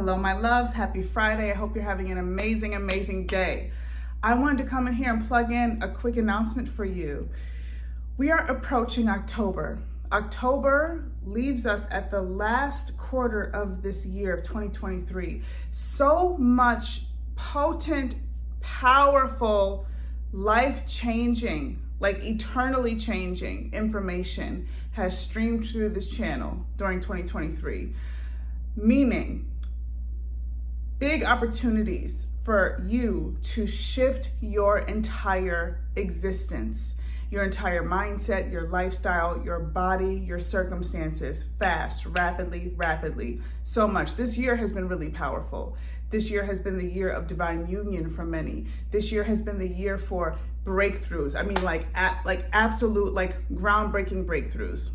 Hello, my loves. Happy Friday. I hope you're having an amazing, amazing day. I wanted to come in here and plug in a quick announcement for you. We are approaching October. October leaves us at the last quarter of this year of 2023. So much potent, powerful, life-changing, like eternally changing information has streamed through this channel during 2023. Meaning, big opportunities for you to shift your entire existence, your entire mindset, your lifestyle, your body, your circumstances, fast, rapidly, so much. This year has been really powerful. This year has been the year of divine union for many. This year has been the year for breakthroughs. I mean, absolute, groundbreaking breakthroughs.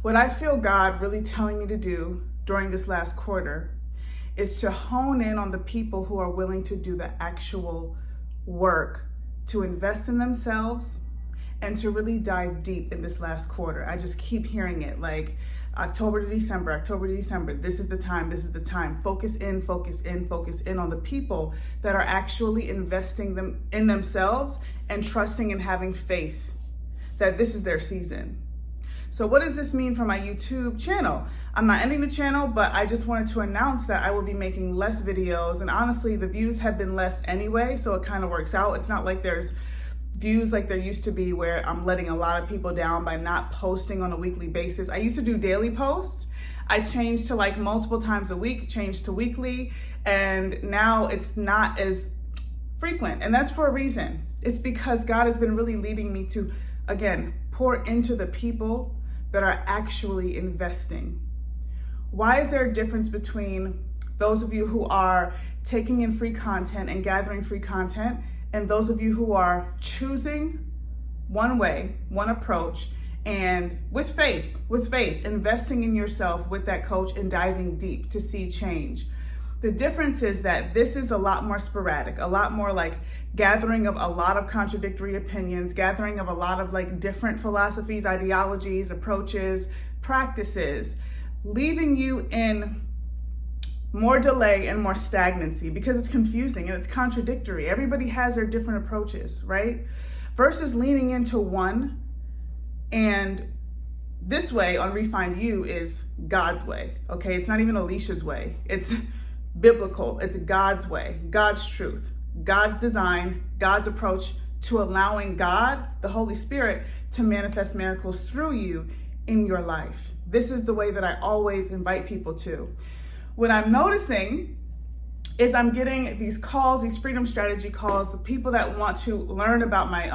What I feel God really telling me to do during this last quarter is to hone in on the people who are willing to do the actual work, to invest in themselves, and to really dive deep in this last quarter. I just keep hearing it, like October to December, this is the time. Focus in on the people that are actually investing in themselves and trusting and having faith that this is their season. So what does this mean for my YouTube channel? I'm not ending the channel, but I just wanted to announce that I will be making less videos. And honestly, the views have been less anyway, so it kind of works out. It's not like there's views like there used to be where I'm letting a lot of people down by not posting on a weekly basis. I used to do daily posts. I changed to multiple times a week, changed to weekly, and now it's not as frequent. And that's for a reason. It's because God has been really leading me to, again, pour into the people that are actually investing. Why is there a difference between those of you who are taking in free content and gathering free content and those of you who are choosing one way, one approach, and with faith, investing in yourself with that coach and diving deep to see change? The difference is that this is a lot more sporadic, a lot more like gathering of a lot of contradictory opinions, gathering of a lot of different philosophies, ideologies, approaches, practices, leaving you in more delay and more stagnancy because it's confusing and it's contradictory. Everybody has their different approaches, right? Versus leaning into one, and this way on ReFindYou is God's way, okay? It's not even Alisha's way. It's biblical. It's God's way, God's truth, God's design, God's approach to allowing God, the Holy Spirit, to manifest miracles through you in your life. This is the way that I always invite people to. What I'm noticing is I'm getting these calls, these freedom strategy calls, the people that want to learn about my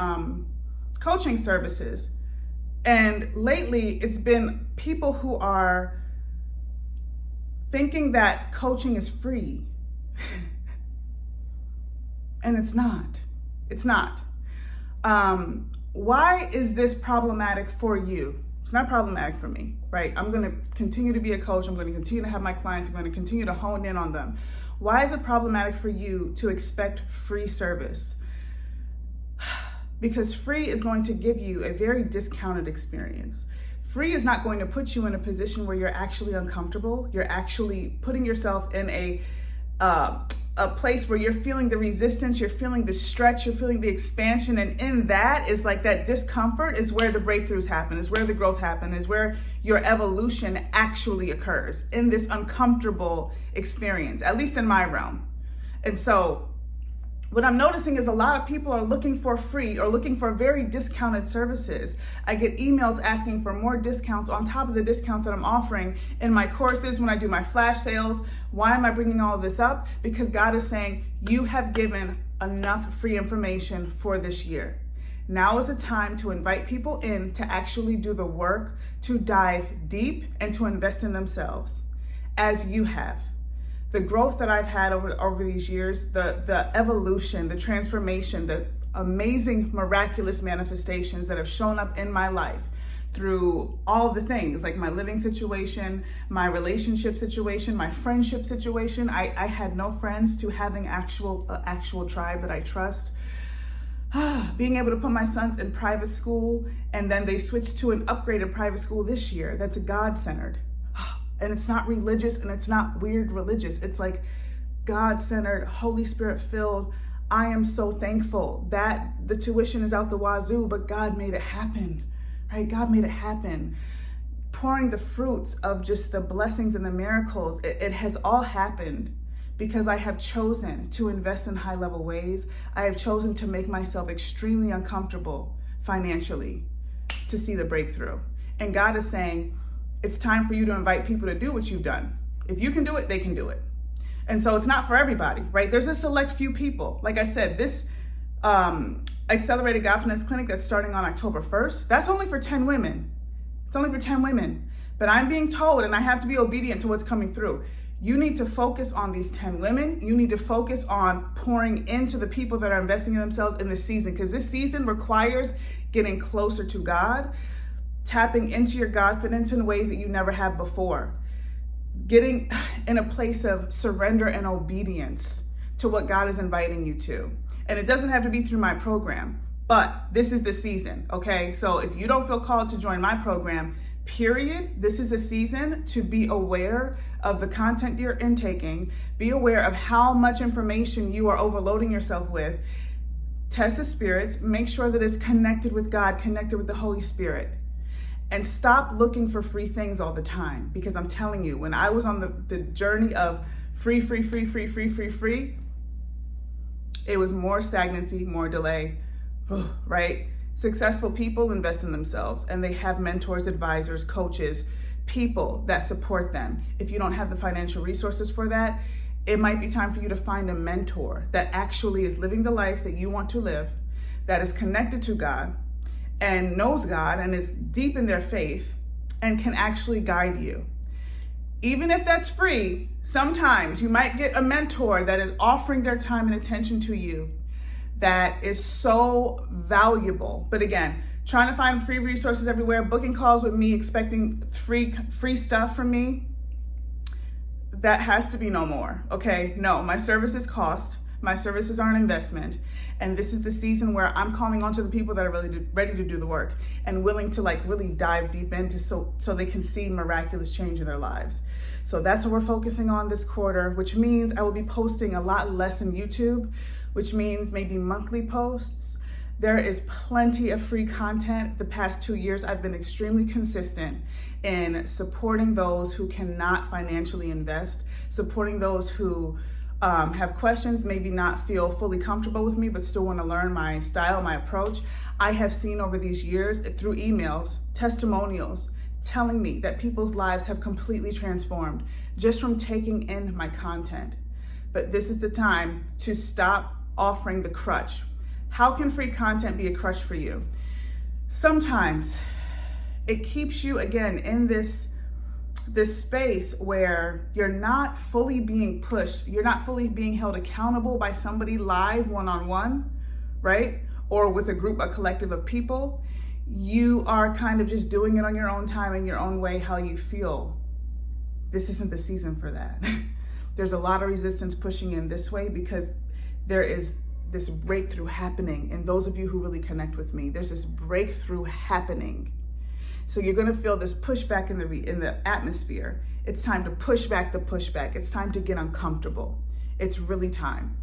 coaching services. And lately it's been people who are thinking that coaching is free. And it's not. It's not. Why is this problematic for you? It's not problematic for me, right? I'm going to continue to be a coach. I'm going to continue to have my clients. I'm going to continue to hone in on them. Why is it problematic for you to expect free service? Because free is going to give you a very discounted experience. Free is not going to put you in a position where you're actually uncomfortable. You're actually putting yourself in a place where you're feeling the resistance, you're feeling the stretch, you're feeling the expansion. And in that is that discomfort is where the breakthroughs happen, is where the growth happens, is where your evolution actually occurs, in this uncomfortable experience, at least in my realm. And so what I'm noticing is a lot of people are looking for free or looking for very discounted services. I get emails asking for more discounts on top of the discounts that I'm offering in my courses when I do my flash sales. Why am I bringing all of this up? Because God is saying, you have given enough free information for this year. Now is the time to invite people in to actually do the work, to dive deep and to invest in themselves, as you have. The growth that I've had over these years, the evolution, the transformation, the amazing, miraculous manifestations that have shown up in my life through all the things, like my living situation, my relationship situation, my friendship situation. I had no friends to having actual tribe that I trust. Being able to put my sons in private school, and then they switched to an upgraded private school this year. That's God-centered. And it's not religious and it's not weird religious. It's like God-centered, Holy Spirit-filled. I am so thankful that the tuition is out the wazoo, but God made it happen, right? God made it happen. Pouring the fruits of just the blessings and the miracles, it has all happened because I have chosen to invest in high-level ways. I have chosen to make myself extremely uncomfortable financially to see the breakthrough. And God is saying, it's time for you to invite people to do what you've done. If you can do it, they can do it. And so it's not for everybody, right? There's a select few people. Like I said, this Accelerated Godfidence Clinic that's starting on October 1st, that's only for 10 women. It's only for 10 women. But I'm being told, and I have to be obedient to what's coming through, you need to focus on these 10 women. You need to focus on pouring into the people that are investing in themselves in this season, because this season requires getting closer to God, tapping into your Godfidence in ways that you never have before. Getting in a place of surrender and obedience to what God is inviting you to. And it doesn't have to be through my program, but this is the season, okay? So if you don't feel called to join my program, period, this is the season to be aware of the content you're intaking, be aware of how much information you are overloading yourself with, test the spirits, make sure that it's connected with God, connected with the Holy Spirit. And stop looking for free things all the time. Because I'm telling you, when I was on the journey of free, it was more stagnancy, more delay, right? Successful people invest in themselves and they have mentors, advisors, coaches, people that support them. If you don't have the financial resources for that, it might be time for you to find a mentor that actually is living the life that you want to live, that is connected to God, and knows God and is deep in their faith and can actually guide you. Even if that's free, sometimes you might get a mentor that is offering their time and attention to you that is so valuable. But again, trying to find free resources everywhere, booking calls with me, expecting free stuff from me, that has to be no more, okay? No, my services cost. My services are an investment. And this is the season where I'm calling on to the people that are really ready to do the work and willing to really dive deep into so they can see miraculous change in their lives. So that's what we're focusing on this quarter, which means I will be posting a lot less in YouTube, which means maybe monthly posts. There is plenty of free content. The past 2 years, I've been extremely consistent in supporting those who cannot financially invest, supporting those who have questions, maybe not feel fully comfortable with me, but still want to learn my style, my approach. I have seen over these years through emails, testimonials, telling me that people's lives have completely transformed just from taking in my content. But this is the time to stop offering the crutch. How can free content be a crutch for you? Sometimes it keeps you, again, in this space where you're not fully being pushed, you're not fully being held accountable by somebody live one-on-one, right? Or with a collective of people. You are kind of just doing it on your own time in your own way, how you feel. This isn't the season for that. There's a lot of resistance pushing in this way because there is this breakthrough happening. And those of you who really connect with me, there's this breakthrough happening. So you're going to feel this pushback in the atmosphere. It's time to push back the pushback. It's time to get uncomfortable. It's really time.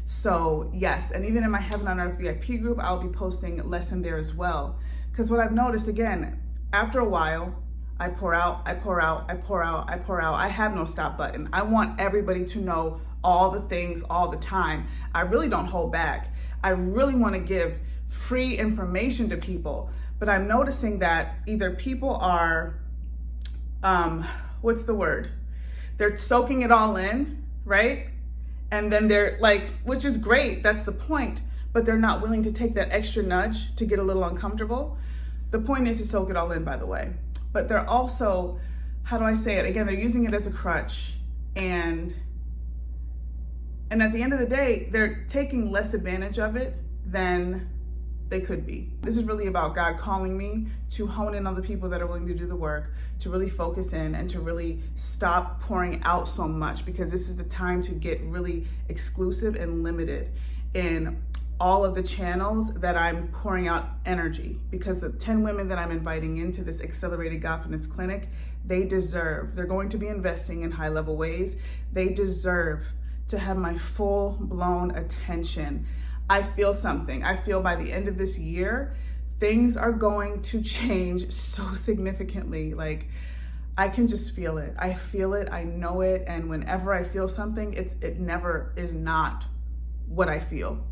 So yes, and even in my Heaven on Earth VIP group, I'll be posting less in there as well. Because what I've noticed, again, after a while, I pour out. I have no stop button. I want everybody to know all the things all the time. I really don't hold back. I really want to give free information to people. But I'm noticing that either people are, what's the word? They're soaking it all in, right? And then they're which is great, that's the point, but they're not willing to take that extra nudge to get a little uncomfortable. The point is to soak it all in, by the way. But they're also, how do I say it? Again, they're using it as a crutch. And at the end of the day, they're taking less advantage of it than they could be. This is really about God calling me to hone in on the people that are willing to do the work, to really focus in and to really stop pouring out so much, because this is the time to get really exclusive and limited in all of the channels that I'm pouring out energy, because the 10 women that I'm inviting into this Accelerated Godfidence Clinic, they're going to be investing in high level ways. They deserve to have my full blown attention. I feel something. I feel by the end of this year, things are going to change so significantly. Like, I can just feel it. I feel it, I know it. And whenever I feel something, it never is not what I feel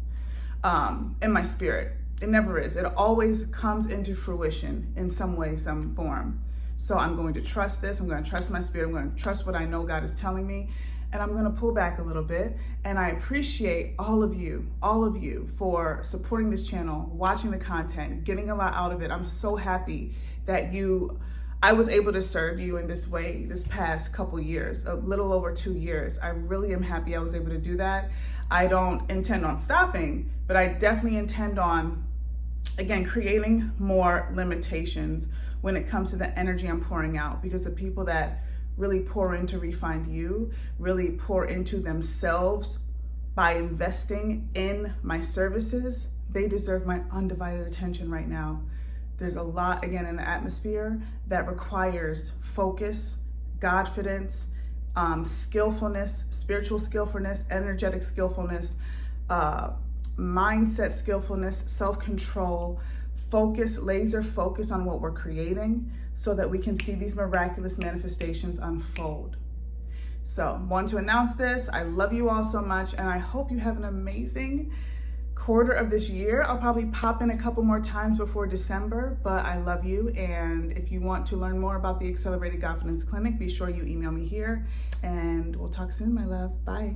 in my spirit. It never is. It always comes into fruition in some way, some form. So I'm going to trust this. I'm going to trust my spirit. I'm going to trust what I know God is telling me. And I'm going to pull back a little bit. And I appreciate all of you for supporting this channel, watching the content, getting a lot out of it. I'm so happy that I was able to serve you in this way this past couple years, a little over 2 years. I really am happy I was able to do that. I don't intend on stopping, but I definitely intend on, again, creating more limitations when it comes to the energy I'm pouring out, because the people that really pour into ReFindYou, really pour into themselves by investing in my services, they deserve my undivided attention right now. There's a lot, again, in the atmosphere that requires focus, Godfidence, skillfulness, spiritual skillfulness, energetic skillfulness, mindset skillfulness, self-control, focus, laser focus on what we're creating so that we can see these miraculous manifestations unfold. So, want to announce this. I love you all so much, and I hope you have an amazing quarter of this year. I'll probably pop in a couple more times before December, but I love you. And if you want to learn more about the Accelerated Godfidence Clinic, be sure you email me here, and we'll talk soon, my love. Bye.